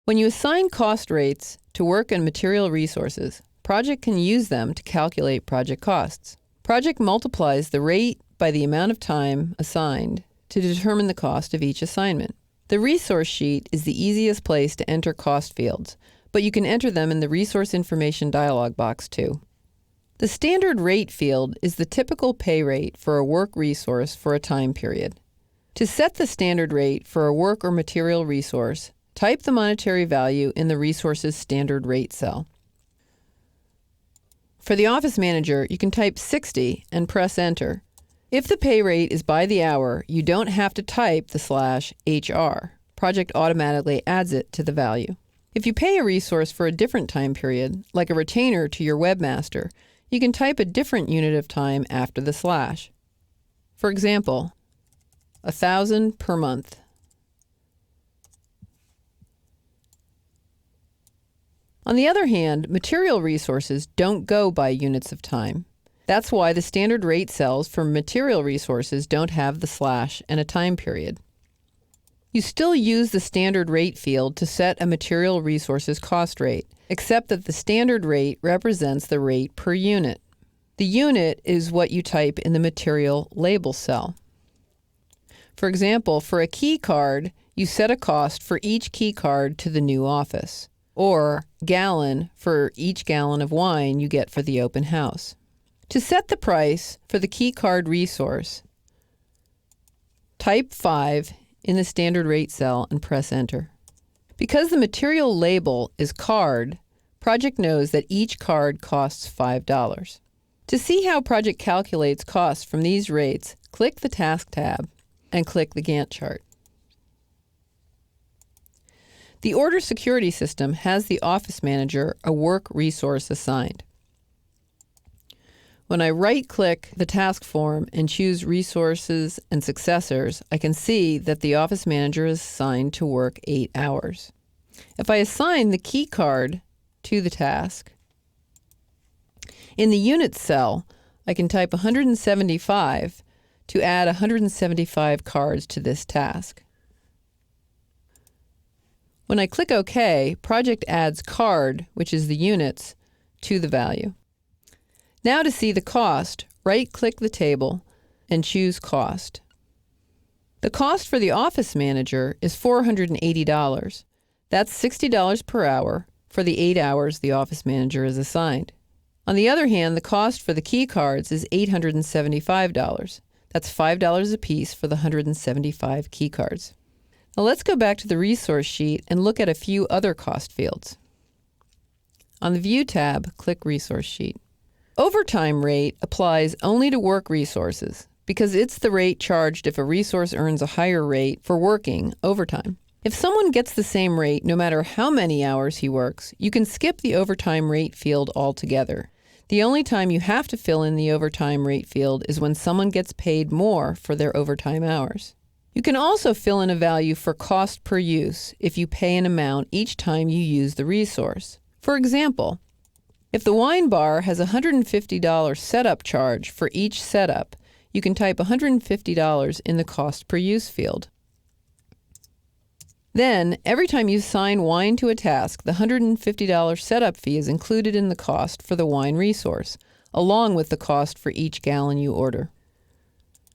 When you assign cost rates to work and material resources, Project can use them to calculate project costs. Project multiplies the rate by the amount of time assigned to determine the cost of each assignment. The resource sheet is the easiest place to enter cost fields, but you can enter them in the Resource Information dialog box too. The standard rate field is the typical pay rate for a work resource for a time period. To set the standard rate for a work or material resource, type the monetary value in the resource's standard rate cell. For the Office Manager, you can type 60 and press Enter. If the pay rate is by the hour, you don't have to type the /HR. Project automatically adds it to the value. If you pay a resource for a different time period, like a retainer to your webmaster, you can type a different unit of time after the slash. For example, 1,000 per month. On the other hand, material resources don't go by units of time. That's why the standard rate cells for material resources don't have the slash and a time period. You still use the standard rate field to set a material resource's cost rate, except that the standard rate represents the rate per unit. The unit is what you type in the material label cell. For example, for a key card, you set a cost for each key card to the new office, or gallon for each gallon of wine you get for the open house. To set the price for the key card resource, type 5 in the standard rate cell and press Enter. Because the material label is card, Project knows that each card costs $5. To see how Project calculates costs from these rates, click the Task tab and click the Gantt chart. The Order Security System has the Office Manager a work resource assigned. When I right-click the task form and choose Resources and Successors, I can see that the Office Manager is assigned to work 8 hours. If I assign the key card to the task, in the Units cell, I can type 175 to add 175 cards to this task. When I click OK, Project adds card, which is the units, to the value. Now to see the cost, right-click the table and choose Cost. The cost for the Office Manager is $480. That's $60 per hour for the 8 hours the Office Manager is assigned. On the other hand, the cost for the key cards is $875. That's $5 a piece for the 175 key cards. Now let's go back to the resource sheet and look at a few other cost fields. On the View tab, click Resource Sheet. Overtime rate applies only to work resources because it's the rate charged if a resource earns a higher rate for working overtime. If someone gets the same rate no matter how many hours he works, you can skip the overtime rate field altogether. The only time you have to fill in the overtime rate field is when someone gets paid more for their overtime hours. You can also fill in a value for cost per use if you pay an amount each time you use the resource. For example, if the wine bar has a $150 setup charge for each setup, you can type $150 in the cost per use field. Then, every time you assign wine to a task, the $150 setup fee is included in the cost for the wine resource, along with the cost for each gallon you order.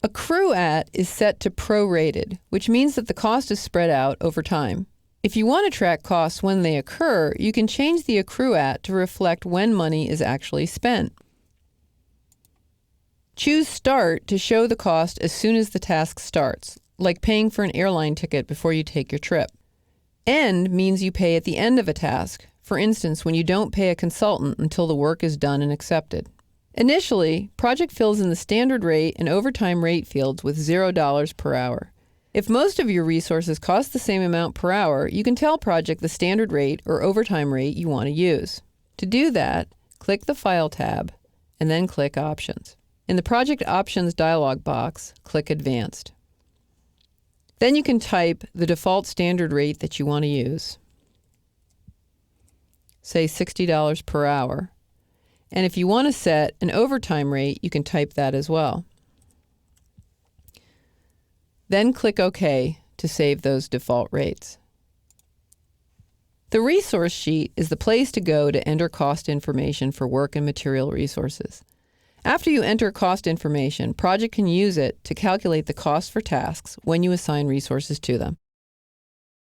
Accrue at is set to prorated, which means that the cost is spread out over time. If you want to track costs when they occur, you can change the accrue at to reflect when money is actually spent. Choose Start to show the cost as soon as the task starts, like paying for an airline ticket before you take your trip. End means you pay at the end of a task, for instance, when you don't pay a consultant until the work is done and accepted. Initially, Project fills in the standard rate and overtime rate fields with $0 per hour. If most of your resources cost the same amount per hour, you can tell Project the standard rate or overtime rate you want to use. To do that, click the File tab and then click Options. In the Project Options dialog box, click Advanced. Then you can type the default standard rate that you want to use, say $60 per hour. And if you want to set an overtime rate, you can type that as well. Then click OK to save those default rates. The resource sheet is the place to go to enter cost information for work and material resources. After you enter cost information, Project can use it to calculate the cost for tasks when you assign resources to them.